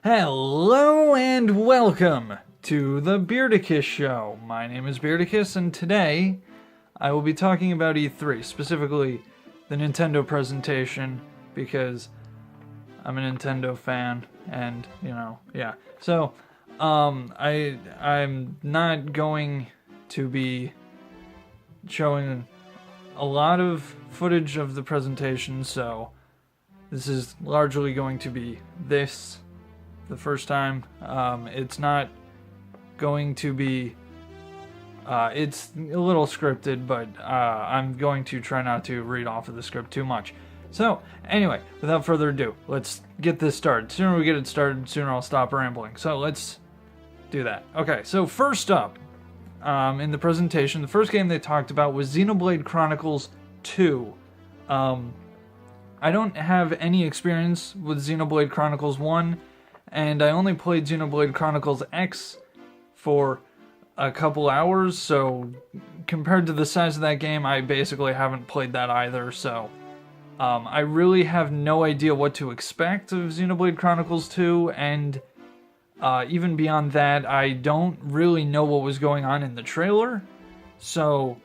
Hello and welcome to the Beardicus Show. My name is Beardicus, and today I will be talking about E3, specifically the Nintendo presentation, because I'm a Nintendo fan, and yeah. So, I'm not going to be showing a lot of footage of the presentation, so this is largely going to be the first time. It's not going to be, it's a little scripted, but I'm going to try not to read off of the script too much. So, anyway, without further ado, let's get this started. The sooner we get it started, the sooner I'll stop rambling. So let's do that. Okay, so first up, in the presentation, the first game they talked about was Xenoblade Chronicles 2. I don't have any experience with Xenoblade Chronicles 1, and I only played Xenoblade Chronicles X for a couple hours, so compared to the size of that game, I basically haven't played that either, so I really have no idea what to expect of Xenoblade Chronicles 2, and even beyond that, I don't really know what was going on in the trailer, so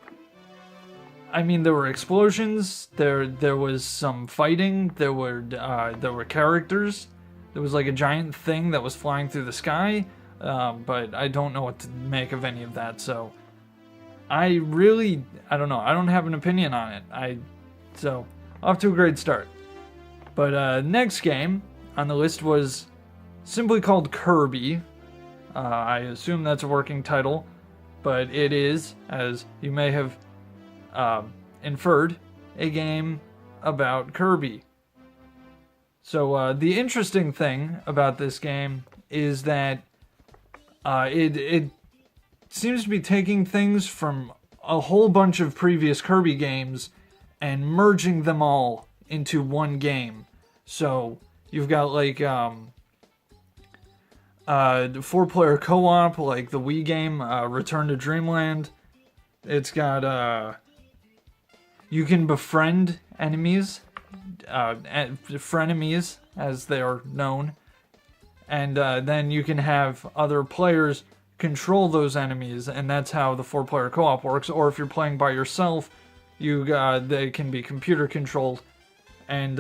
I mean, there were explosions, there was some fighting, there were characters. There was like a giant thing that was flying through the sky, but I don't know what to make of any of that, so I don't know. I don't have an opinion on it. So, off to a great start. But next game on the list was simply called Kirby. I assume that's a working title, but it is, as you may have inferred, a game about Kirby. So the interesting thing about this game is that it seems to be taking things from a whole bunch of previous Kirby games and merging them all into one game. So you've got like 4-player co-op, like the Wii game, Return to Dreamland. It's got you can befriend enemies. Frenemies, as they are known, and then you can have other players control those enemies, and that's how the 4-player co-op works. Or if you're playing by yourself, they can be computer controlled, and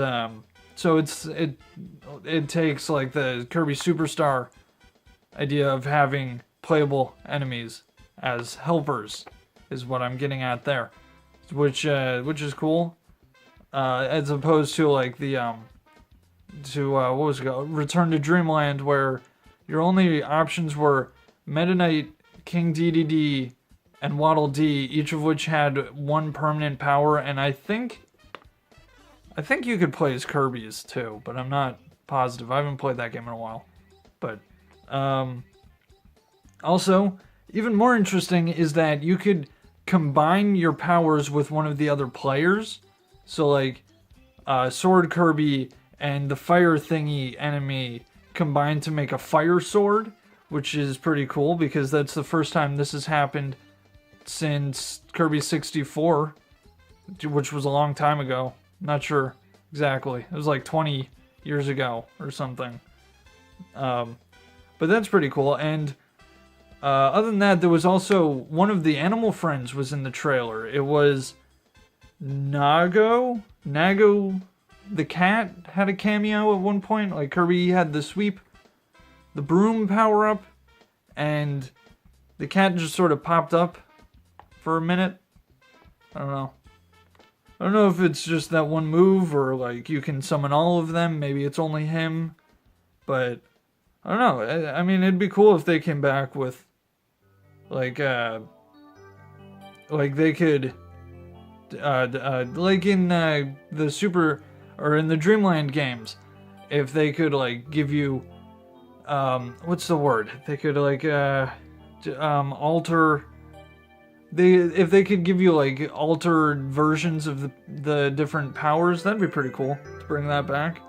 so it takes like the Kirby Superstar idea of having playable enemies as helpers, is what I'm getting at there, which is cool. As opposed to like the what was it called? Return to Dreamland, where your only options were Meta Knight, King DDD, and Waddle Dee, each of which had one permanent power, and I think you could play as Kirby's too, but I'm not positive. I haven't played that game in a while. But also, even more interesting is that you could combine your powers with one of the other players. So like Sword Kirby and the fire thingy enemy combined to make a fire sword, which is pretty cool because that's the first time this has happened since Kirby 64, which was a long time ago. Not sure exactly. It was like 20 years ago or something. But that's pretty cool. And other than that, there was also one of the animal friends was in the trailer. It was Nago the cat had a cameo at one point. Like Kirby had the sweep, the broom power up, and the cat just sort of popped up for a minute. I don't know if it's just that one move or like you can summon all of them. Maybe it's only him, but I don't know. I mean, it'd be cool if they came back with like they could. Like in the Super or in the Dreamland games, if they could like give you what's the word? They could like alter. If they could give you like altered versions of the different powers, that'd be pretty cool to bring that back.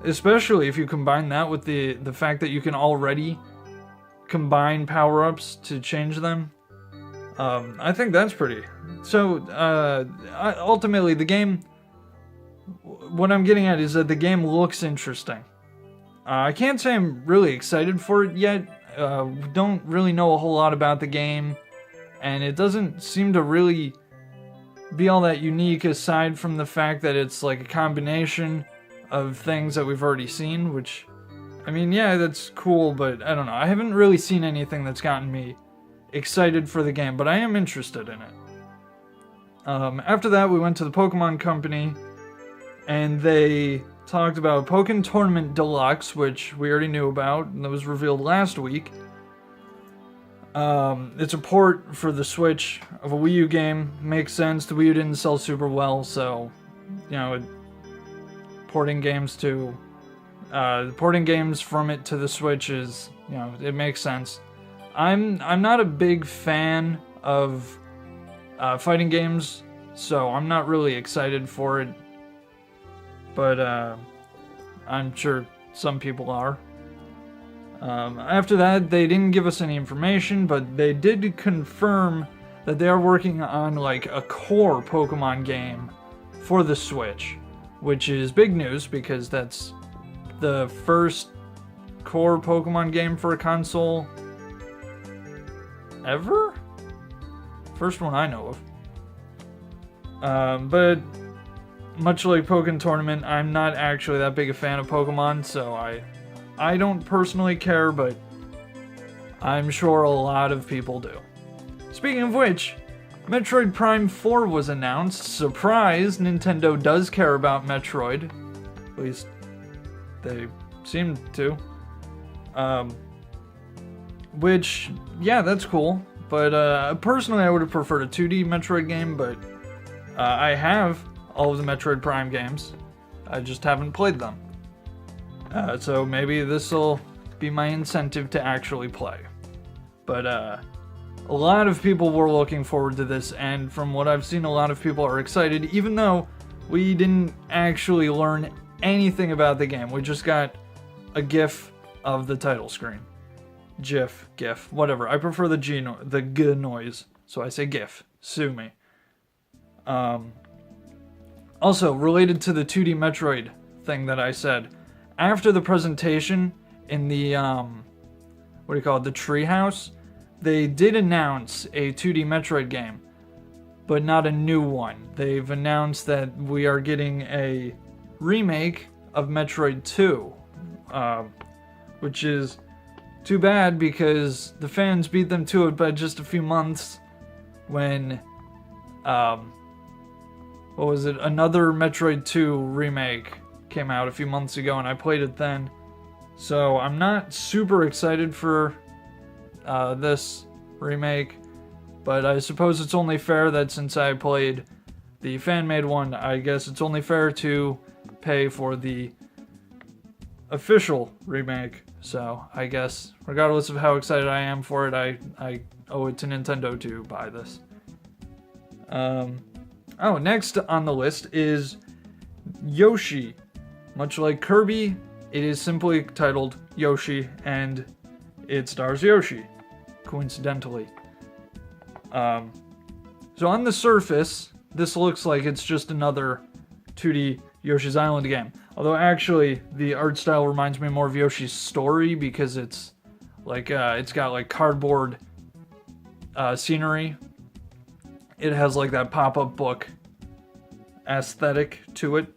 Especially if you combine that with the fact that you can already combine power-ups to change them. I think that's pretty. So, ultimately, the game... What I'm getting at is that the game looks interesting. I can't say I'm really excited for it yet. Don't really know a whole lot about the game, and it doesn't seem to really be all that unique aside from the fact that it's like a combination of things that we've already seen, which, I mean, yeah, that's cool, but I don't know. I haven't really seen anything that's gotten me excited for the game, but I am interested in it. After that, we went to the Pokemon Company, and they talked about Pokken Tournament Deluxe, which we already knew about, and that was revealed last week. It's a port for the Switch of a Wii U game. Makes sense. The Wii U didn't sell super well, so, porting games from it to the Switch is, it makes sense. I'm not a big fan of fighting games, so I'm not really excited for it. But I'm sure some people are. After that, they didn't give us any information, but they did confirm that they are working on like a core Pokemon game for the Switch, which is big news because that's the first core Pokemon game for a console ever? First one I know of. But much like Pokken Tournament, I'm not actually that big a fan of Pokemon, so I don't personally care, but I'm sure a lot of people do. Speaking of which, Metroid Prime 4 was announced. Surprise, Nintendo does care about Metroid. At least, they seem to. Which, yeah, that's cool. But personally, I would have preferred a 2D Metroid game, but I have all of the Metroid Prime games. I just haven't played them. So maybe this will be my incentive to actually play. But a lot of people were looking forward to this, and from what I've seen, a lot of people are excited, even though we didn't actually learn anything about the game. We just got a GIF of the title screen. GIF, whatever. I prefer the G noise, so I say GIF. Sue me. Also, related to the 2D Metroid thing that I said, after the presentation in the, the treehouse, they did announce a 2D Metroid game, but not a new one. They've announced that we are getting a remake of Metroid 2, which is too bad because the fans beat them to it by just a few months when, another Metroid 2 remake came out a few months ago, and I played it then. So I'm not super excited for this remake, but I suppose it's only fair that since I played the fan-made one, I guess it's only fair to pay for the official remake. So I guess, regardless of how excited I am for it, I owe it to Nintendo to buy this. Next on the list is Yoshi. Much like Kirby, it is simply titled Yoshi, and it stars Yoshi, coincidentally. So on the surface, this looks like it's just another 2D Yoshi's Island game. Although actually, the art style reminds me more of Yoshi's Story because it's like it's got like cardboard scenery. It has like that pop-up book aesthetic to it,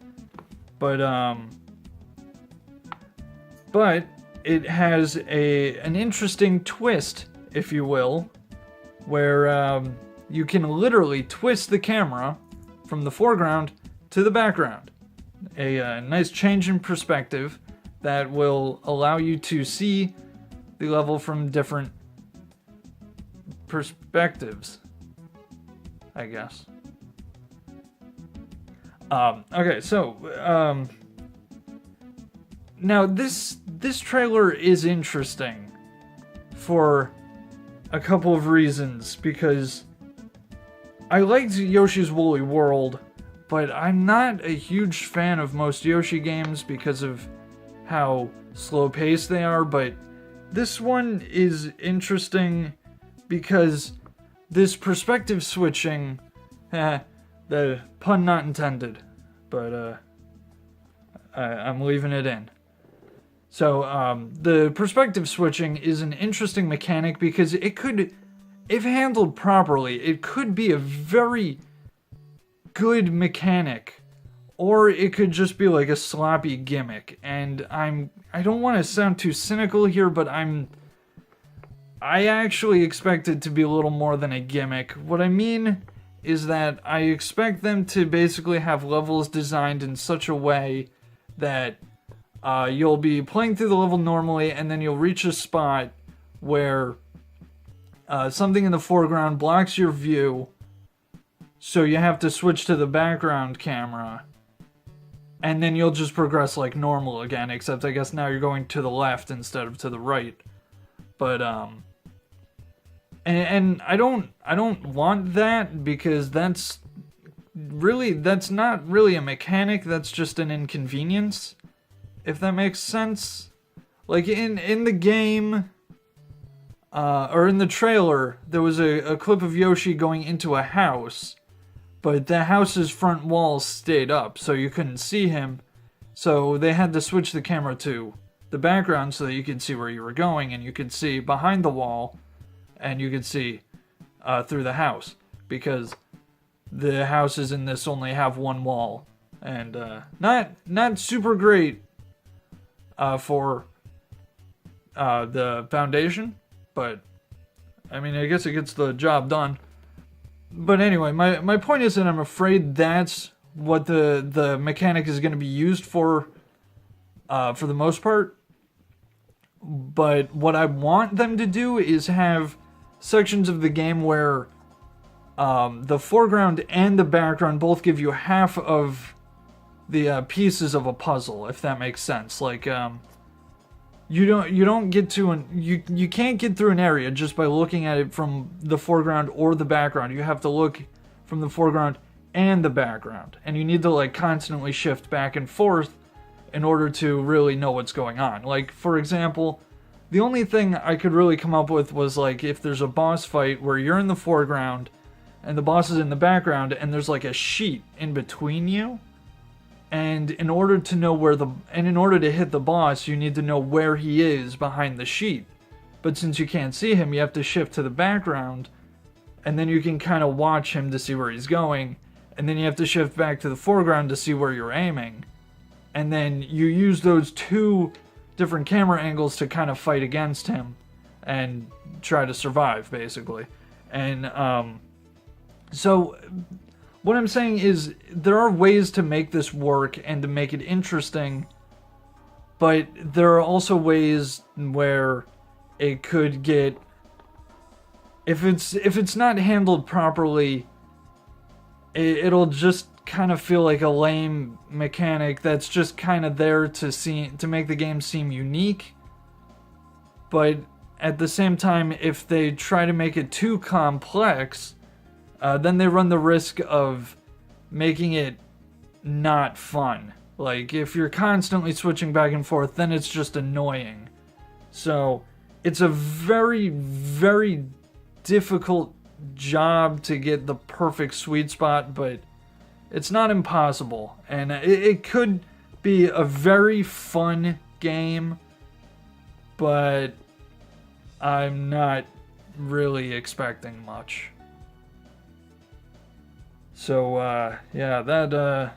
but it has an interesting twist, if you will, where you can literally twist the camera from the foreground to the background. A nice change in perspective that will allow you to see the level from different perspectives, I guess. Okay, so now this trailer is interesting for a couple of reasons, because I liked Yoshi's Woolly World, but I'm not a huge fan of most Yoshi games because of how slow-paced they are, but this one is interesting because this perspective switching, the pun not intended, but I'm leaving it in. So the perspective switching is an interesting mechanic because it could, if handled properly, it could be a very good mechanic, or it could just be like a sloppy gimmick. And I don't want to sound too cynical here, but I actually expect it to be a little more than a gimmick. What I mean is that I expect them to basically have levels designed in such a way that you'll be playing through the level normally, and then you'll reach a spot where something in the foreground blocks your view, so you have to switch to the background camera, and then you'll just progress like normal again, except I guess now you're going to the left instead of to the right. But and I don't want that, because that's not really a mechanic, that's just an inconvenience, if that makes sense. Like in the game, or in the trailer, there was a clip of Yoshi going into a house, but the house's front walls stayed up, so you couldn't see him, so they had to switch the camera to the background so that you could see where you were going, and you could see behind the wall, and you could see through the house, because the houses in this only have one wall, and not super great for the foundation, but I mean, I guess it gets the job done. But anyway, my point is that I'm afraid that's what the mechanic is going to be used for the most part. But what I want them to do is have sections of the game where the foreground and the background both give you half of the pieces of a puzzle, if that makes sense. Like you don't get to you can't get through an area just by looking at it from the foreground or the background. You have to look from the foreground and the background, and you need to like constantly shift back and forth in order to really know what's going on. Like, for example, the only thing I could really come up with was like if there's a boss fight where you're in the foreground and the boss is in the background, and there's like a sheet in between you. And in order to hit the boss, you need to know where he is behind the sheet. But since you can't see him, you have to shift to the background, and then you can kind of watch him to see where he's going, and then you have to shift back to the foreground to see where you're aiming. And then you use those two different camera angles to kind of fight against him and try to survive, basically. And so what I'm saying is there are ways to make this work and to make it interesting, but there are also ways where it could get, if it's not handled properly, it'll just kind of feel like a lame mechanic that's just kind of there to make the game seem unique. But at the same time, if they try to make it too complex, then they run the risk of making it not fun. Like, if you're constantly switching back and forth, then it's just annoying. So, it's a very, very difficult job to get the perfect sweet spot, but it's not impossible. And it could be a very fun game, but I'm not really expecting much. So, yeah,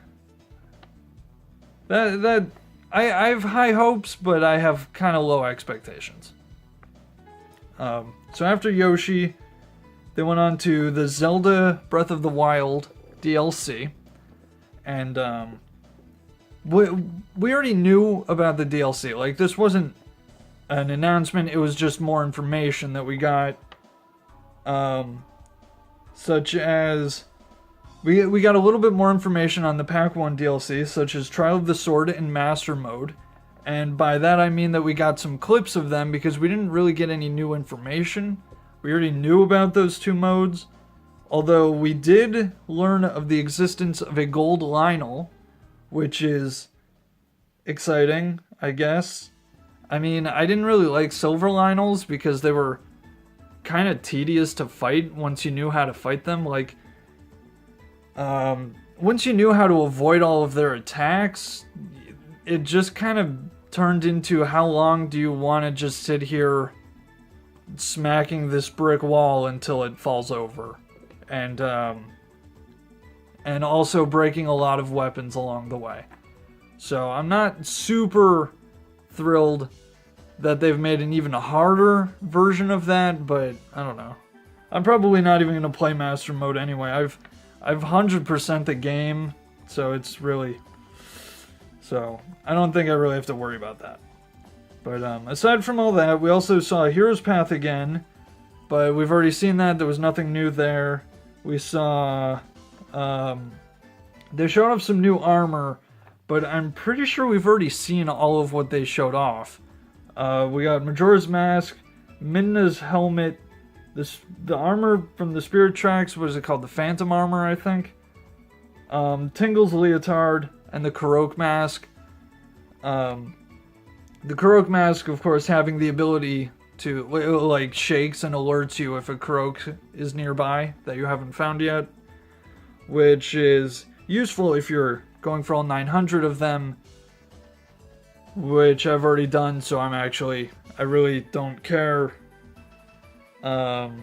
I have high hopes, but I have kind of low expectations. So after Yoshi, they went on to the Zelda Breath of the Wild DLC, and we already knew about the DLC. Like, this wasn't an announcement, it was just more information that we got, such as we got a little bit more information on the Pack 1 DLC, such as Trial of the Sword and Master Mode. And by that I mean that we got some clips of them because we didn't really get any new information. We already knew about those two modes. Although we did learn of the existence of a gold Lionel, which is exciting, I guess. I mean, I didn't really like silver Lionels because they were kind of tedious to fight once you knew how to fight them. Like, once you knew how to avoid all of their attacks, it just kind of turned into how long do you want to just sit here smacking this brick wall until it falls over, and also breaking a lot of weapons along the way. So I'm not super thrilled that they've made an even harder version of that, but I don't know. I'm probably not even going to play Master Mode anyway. I've 100% the game, so it's really... So, I don't think I really have to worry about that. But aside from all that, we also saw Hero's Path again, but we've already seen that. There was nothing new there. We saw... they showed off some new armor, but I'm pretty sure we've already seen all of what they showed off. We got Majora's Mask, Midna's helmet, the armor from the Spirit Tracks, what is it called? The Phantom Armor, I think. Tingle's leotard, and the Kurok Mask. The Kurok Mask, of course, having the ability to, like, shakes and alerts you if a Kurok is nearby that you haven't found yet. Which is useful if you're going for all 900 of them. Which I've already done, so I really don't care. And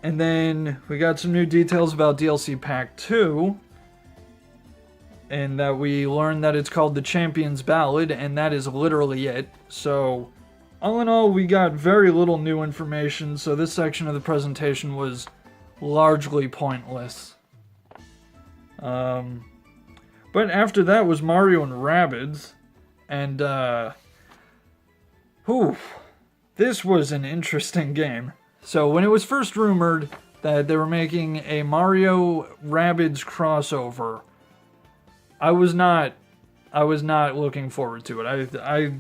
then we got some new details about DLC Pack 2. And that we learned that it's called the Champion's Ballad, and that is literally it. So, all in all, we got very little new information, so this section of the presentation was largely pointless. But after that was Mario and Rabbids, and, this was an interesting game. So, when it was first rumored that they were making a Mario Rabbids crossover, I was not looking forward to it. I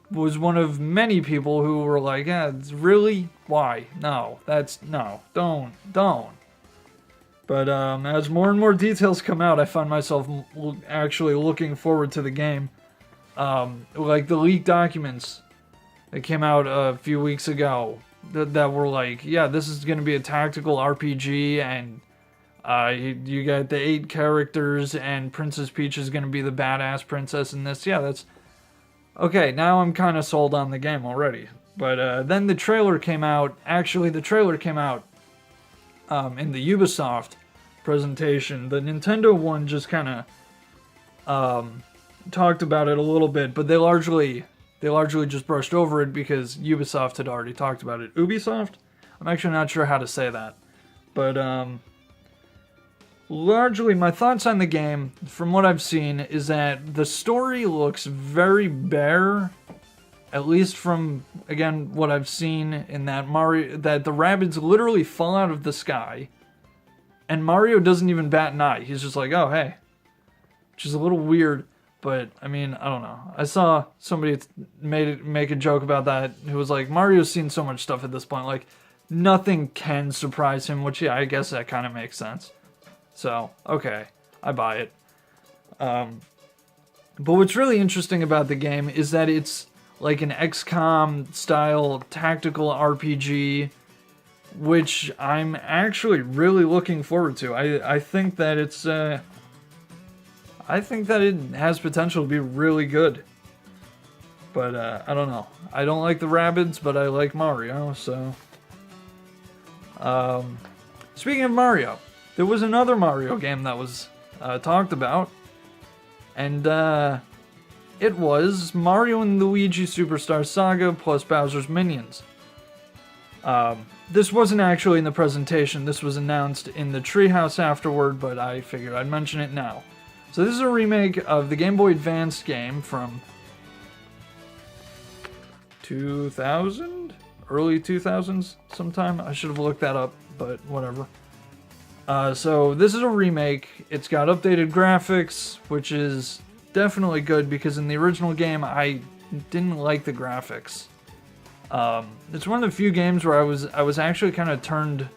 was one of many people who were like, yeah, really? Why? No, don't. But as more and more details come out, I find myself actually looking forward to the game. Like the leaked documents that came out a few weeks ago that were like, yeah, this is going to be a tactical RPG, and you got the 8 characters, and Princess Peach is going to be the badass princess in this. Yeah, that's... Okay, now I'm kind of sold on the game already. But then the trailer came out. Actually, the trailer came out in the Ubisoft presentation. The Nintendo one just kind of talked about it a little bit, but they largely just brushed over it because Ubisoft had already talked about it. Ubisoft? I'm actually not sure how to say that. But, largely, my thoughts on the game, from what I've seen, is that the story looks very bare, at least from, again, what I've seen in that the Rabbids literally fall out of the sky, and Mario doesn't even bat an eye. He's just like, oh, hey. Which is a little weird, but, I mean, I don't know. I saw somebody make a joke about that, who was like, Mario's seen so much stuff at this point, like, nothing can surprise him, which, yeah, I guess that kind of makes sense. So, okay, I buy it. But what's really interesting about the game is that it's like an XCOM style tactical RPG, which I'm actually really looking forward to. I think that it's I think that it has potential to be really good. But I don't know. I don't like the Rabbids, but I like Mario, so speaking of Mario, there was another Mario game that was talked about, and it was Mario and Luigi Superstar Saga plus Bowser's Minions. This wasn't actually in the presentation, this was announced in the Treehouse afterward, but I figured I'd mention it now. So this is a remake of the Game Boy Advance game from 2000? Early 2000s sometime? I should have looked that up, but whatever. So this is a remake. It's got updated graphics, which is definitely good because in the original game I didn't like the graphics. It's one of the few games where I was actually kind of turned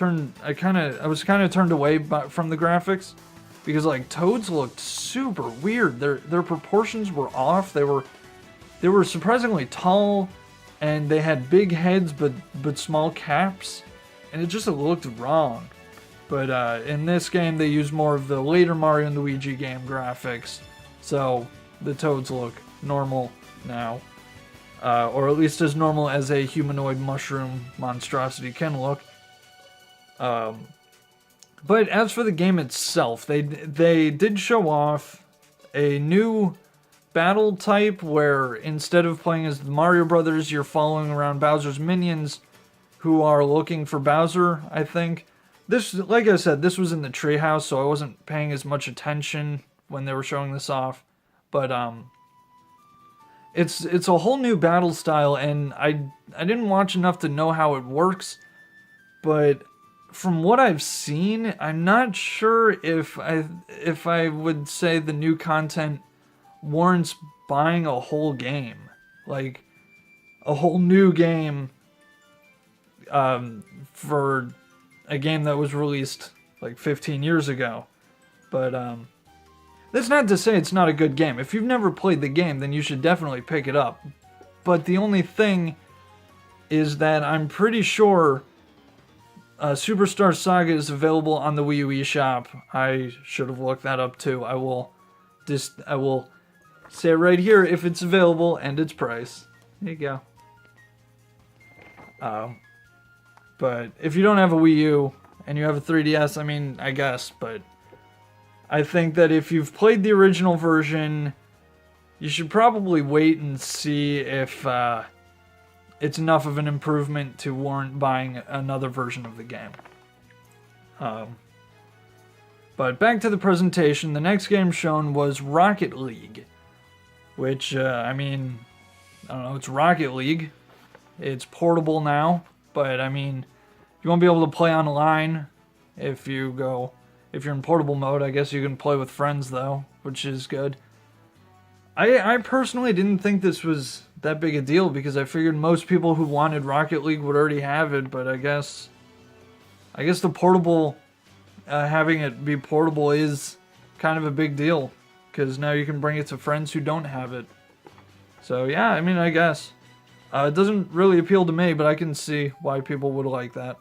away from the graphics because like Toads looked super weird. Their proportions were off. They were surprisingly tall, and they had big heads but small caps, and it just looked wrong. But in this game, they use more of the later Mario and Luigi game graphics, so the Toads look normal now. Or at least as normal as a humanoid mushroom monstrosity can look. But as for the game itself, they did show off a new battle type where instead of playing as the Mario Brothers, you're following around Bowser's minions who are looking for Bowser, I think. This, like I said, this was in the treehouse, so I wasn't paying as much attention when they were showing this off. But it's a whole new battle style, and I didn't watch enough to know how it works, but from what I've seen, I'm not sure if I would say the new content warrants buying a whole game, like a whole new game for a game that was released like 15 years ago. But that's not to say it's not a good game. If you've never played the game, then you should definitely pick it up. But the only thing is that I'm pretty sure Superstar Saga is available on the Wii U eShop. I should have looked that up too. I will say right here if it's available and its price. There you go. But if you don't have a Wii U and you have a 3DS, I mean, I guess, but I think that if you've played the original version, you should probably wait and see if it's enough of an improvement to warrant buying another version of the game. But back to the presentation, the next game shown was Rocket League, which, I mean, I don't know, it's Rocket League. It's portable now, but I mean, you won't be able to play online if you're in portable mode. I guess you can play with friends though, which is good. I personally didn't think this was that big a deal because I figured most people who wanted Rocket League would already have it, but I guess the portable, having it be portable is kind of a big deal because now you can bring it to friends who don't have it. So yeah, I mean, I guess. It doesn't really appeal to me, but I can see why people would like that.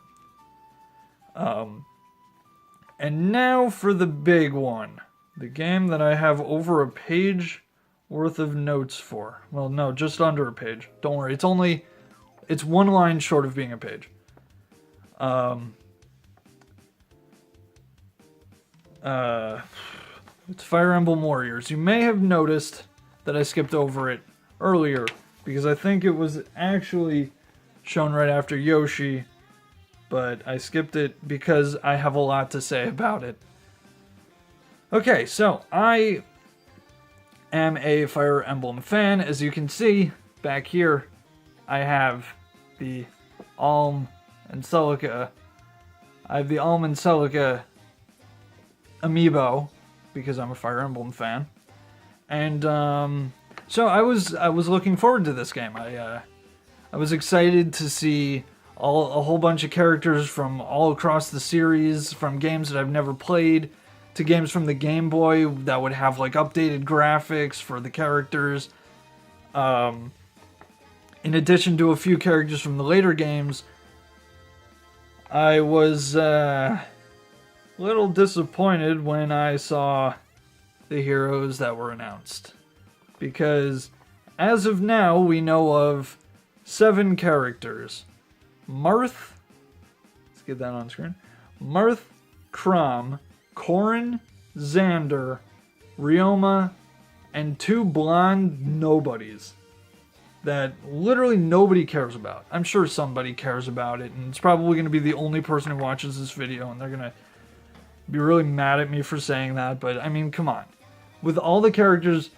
And now for the big one. The game that I have over a page worth of notes for. Well, no, just under a page. Don't worry, it's one line short of being a page. It's Fire Emblem Warriors. You may have noticed that I skipped over it earlier, because I think it was actually shown right after Yoshi, but I skipped it because I have a lot to say about it. Okay, so I am a Fire Emblem fan. As you can see, back here, I have the Alm and Celica. I have the Alm and Celica amiibo, because I'm a Fire Emblem fan. And, so I was looking forward to this game. I was excited to see a whole bunch of characters from all across the series, from games that I've never played to games from the Game Boy that would have like updated graphics for the characters. In addition to a few characters from the later games, I was a little disappointed when I saw the heroes that were announced. Because as of now, we know of 7 characters. Marth, let's get that on screen. Marth, Chrom, Corrin, Xander, Ryoma, and 2 blonde nobodies that literally nobody cares about. I'm sure somebody cares about it, and it's probably going to be the only person who watches this video, and they're going to be really mad at me for saying that, but I mean, come on. With all the characters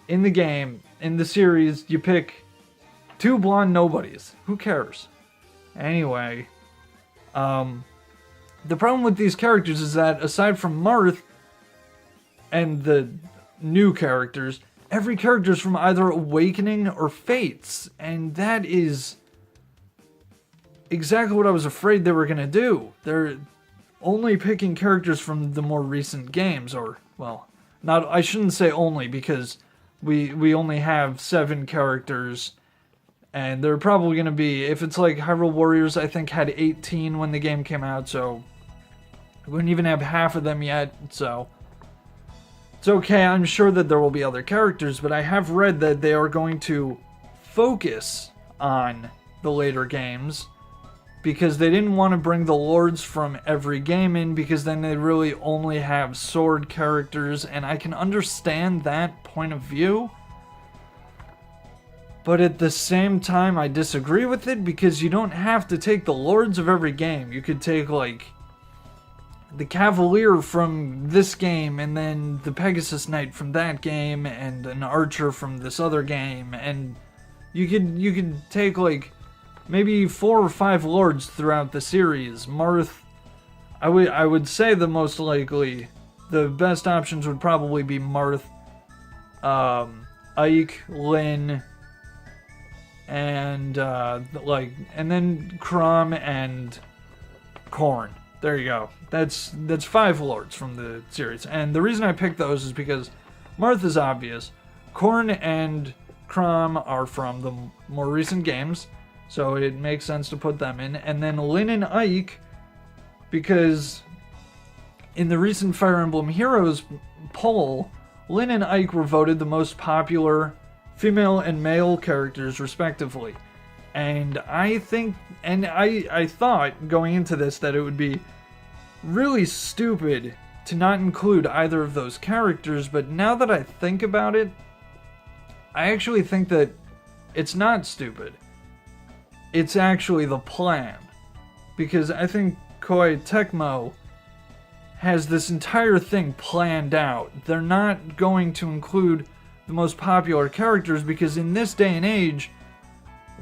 in the game, in the series, you pick 2 blonde nobodies. Who cares? Anyway, the problem with these characters is that aside from Marth and the new characters, every character is from either Awakening or Fates, and that is exactly what I was afraid they were going to do. They're only picking characters from the more recent games, or, well, not, I shouldn't say only, because we only have 7 characters, and they're probably going to be, if it's like Hyrule Warriors, I think had 18 when the game came out, so we wouldn't even have half of them yet, so It's okay, I'm sure that there will be other characters, but I have read that they are going to focus on the later games because they didn't want to bring the lords from every game in, because then they really only have sword characters, and I can understand that point of view. But at the same time, I disagree with it, because you don't have to take the lords of every game. You could take, like, the Cavalier from this game, and then the Pegasus Knight from that game, and an Archer from this other game, and you could take, like, maybe 4 or 5 lords throughout the series. Marth, I would say the most likely, the best options would probably be Marth, Ike, Lynn, and and then Crom and Korn. There you go. That's 5 lords from the series. And the reason I picked those is because Marth is obvious. Korn and Crom are from the more recent games, so it makes sense to put them in. And then Lynn and Ike, because in the recent Fire Emblem Heroes poll, Lynn and Ike were voted the most popular female and male characters respectively. And I thought going into this that it would be really stupid to not include either of those characters, but now that I think about it, I actually think that it's not stupid. It's actually the plan. Because I think Koei Tecmo has this entire thing planned out. They're not going to include the most popular characters, because in this day and age,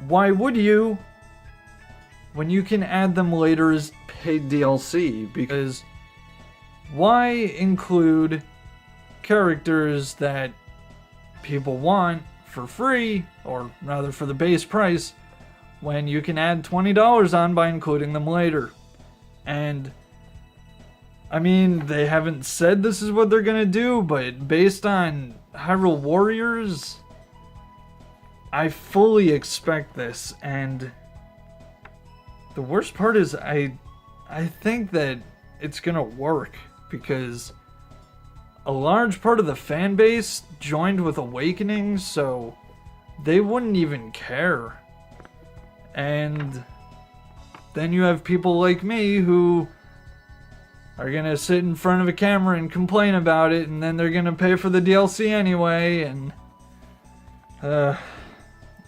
why would you, when you can add them later as paid DLC? Because why include characters that people want for free, or rather for the base price, when you can add $20 on by including them later? And I mean, they haven't said this is what they're gonna do, but based on Hyrule Warriors, I fully expect this. And the worst part is I think that it's gonna work, because a large part of the fan base joined with Awakening, so they wouldn't even care. And then you have people like me who are gonna sit in front of a camera and complain about it, and then they're gonna pay for the DLC anyway, and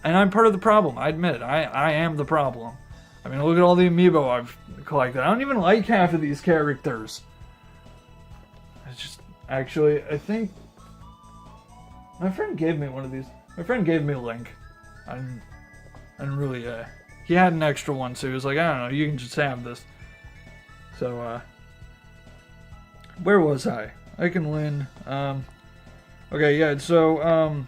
I'm part of the problem. I admit it. I am the problem. I mean, look at all the amiibo I've collected. I don't even like half of these characters. I think my friend gave me one of these. My friend gave me a Link. I didn't really, he had an extra one, so he was like, I don't know, you can just have this. So, where was I? Ike and Lynn. Okay, yeah, so,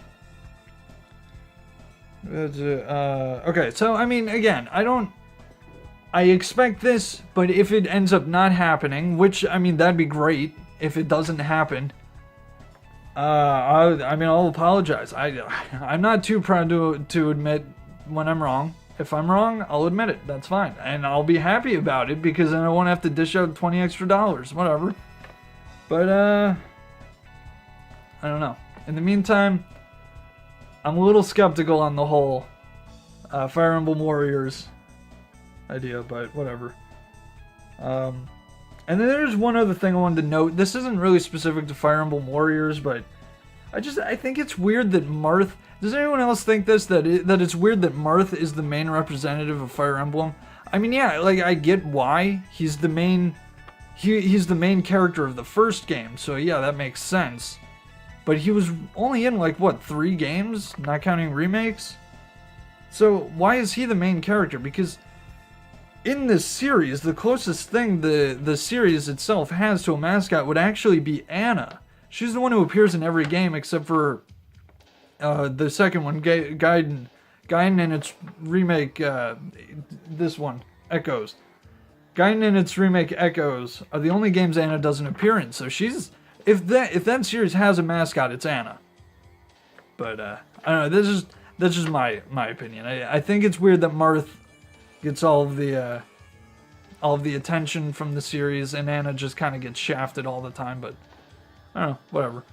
okay, so, I mean, again, I expect this, but if it ends up not happening, which, I mean, that'd be great if it doesn't happen, I'll apologize. I'm not too proud to admit when I'm wrong. If I'm wrong, I'll admit it. That's fine. And I'll be happy about it, because then I won't have to dish out $20 extra. Whatever. But, I don't know. In the meantime, I'm a little skeptical on the whole Fire Emblem Warriors idea, but whatever. And then there's one other thing I wanted to note. This isn't really specific to Fire Emblem Warriors, but I think it's weird that Marth... Does anyone else think this? That it's weird that Marth is the main representative of Fire Emblem? I mean, yeah, like, I get why. He's the main... He's the main character of the first game, so yeah, that makes sense. But he was only in, like, what, 3 games? Not counting remakes? So, why is he the main character? Because in this series, the closest thing the series itself has to a mascot would actually be Anna. She's the one who appears in every game except for the second one, Gaiden and its remake, this one, Echoes. Gaiden and its remake, Echoes, are the only games Anna doesn't appear in, so she's... If that series has a mascot, it's Anna. But, I don't know, that's just my opinion. I think it's weird that Marth gets all of the attention from the series, and Anna just kind of gets shafted all the time, but I don't know, whatever.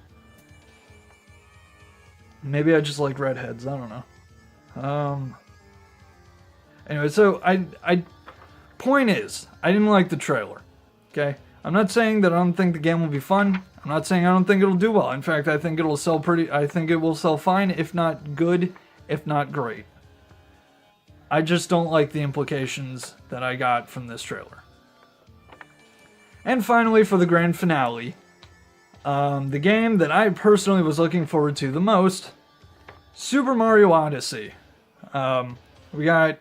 Maybe I just like redheads. I don't know. Anyway, so point is, I didn't like the trailer. Okay? I'm not saying that I don't think the game will be fun. I'm not saying I don't think it'll do well. In fact, I think it'll sell I think it will sell fine, if not good, if not great. I just don't like the implications that I got from this trailer. And finally, for the grand finale, the game that I personally was looking forward to the most, Super Mario Odyssey. We got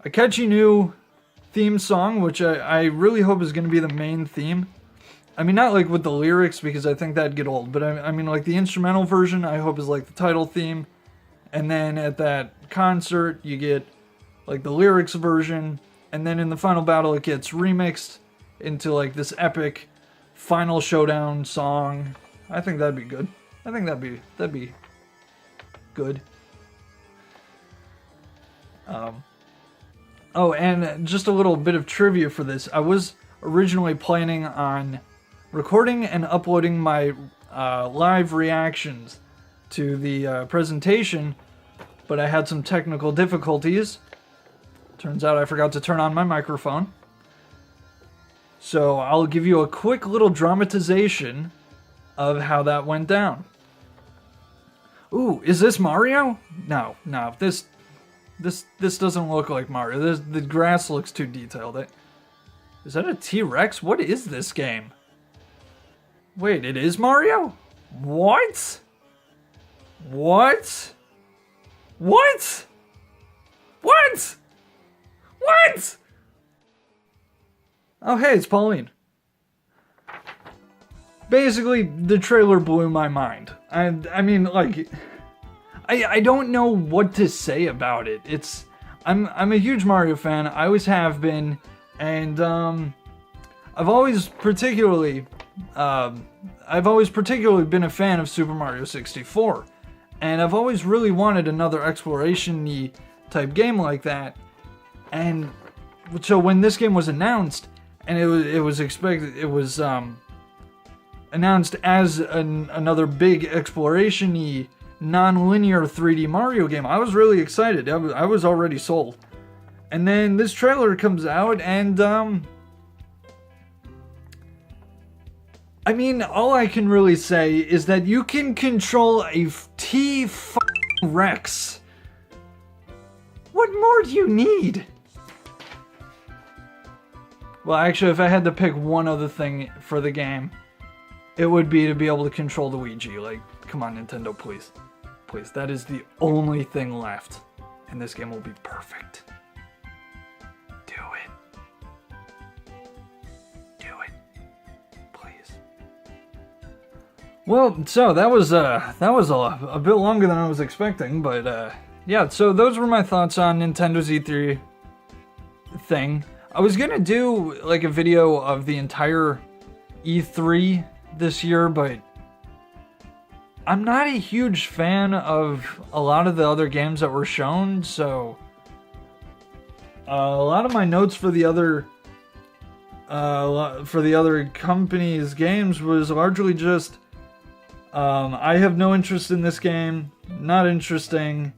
a catchy new theme song, which I really hope is going to be the main theme. I mean, not like with the lyrics, because I think that'd get old, but I mean, like the instrumental version, I hope is like the title theme. And then at that concert, you get like the lyrics version, and then in the final battle, it gets remixed into like this epic final showdown song. I think that'd be good. I think that'd be good. Oh, and just a little bit of trivia for this. I was originally planning on recording and uploading my live reactions to the presentation, but I had some technical difficulties. Turns out I forgot to turn on my microphone. So I'll give you a quick little dramatization of how that went down. Ooh, is this Mario? No, this doesn't look like Mario. The grass looks too detailed. Is that a T-Rex? What is this game? Wait, it is Mario? What? What? What? What? What? Oh, hey, it's Pauline. Basically, the trailer blew my mind. I mean, like, I don't know what to say about it. I'm a huge Mario fan. I always have been, and I've always particularly been a fan of Super Mario 64, and I've always really wanted another exploration-y type game like that. And so when this game was announced, and it was announced as another big exploration-y, non-linear 3D Mario game, I was really excited. I was already sold. And then this trailer comes out, and I mean, all I can really say is that you can control a T-Rex. What more do you need? Well, actually, if I had to pick one other thing for the game, it would be to be able to control the Ouija. Like, come on, Nintendo, please. Please, that is the only thing left. And this game will be perfect. Do it. Do it. Please. Well, so that was a bit longer than I was expecting, but yeah, so those were my thoughts on Nintendo's E3 thing. I was gonna do like a video of the entire E3 this year, but I'm not a huge fan of a lot of the other games that were shown, so a lot of my notes for the other companies' games was largely just I have no interest in this game, not interesting,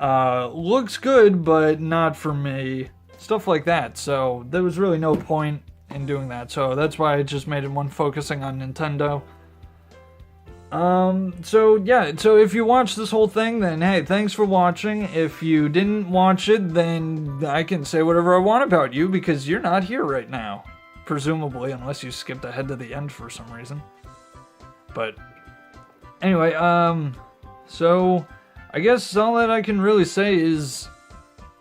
looks good but not for me, stuff like that. So there was really no point in doing that, so that's why I just made it one focusing on Nintendo. So yeah, so if you watched this whole thing, then hey, thanks for watching. If you didn't watch it, then I can say whatever I want about you, because you're not here right now. Presumably, unless you skipped ahead to the end for some reason. But anyway, so I guess all that I can really say is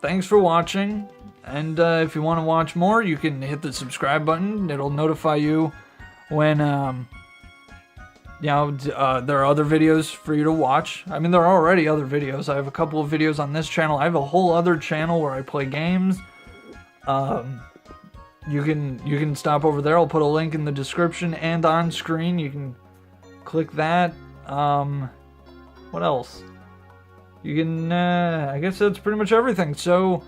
thanks for watching. And if you want to watch more, you can hit the subscribe button. It'll notify you when, there are other videos for you to watch. I mean, there are already other videos. I have a couple of videos on this channel. I have a whole other channel where I play games. You can stop over there. I'll put a link in the description and on screen. You can click that. What else? You can, I guess that's pretty much everything. So,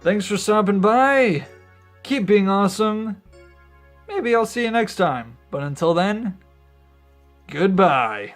thanks for stopping by. Keep being awesome. Maybe I'll see you next time. But until then, goodbye.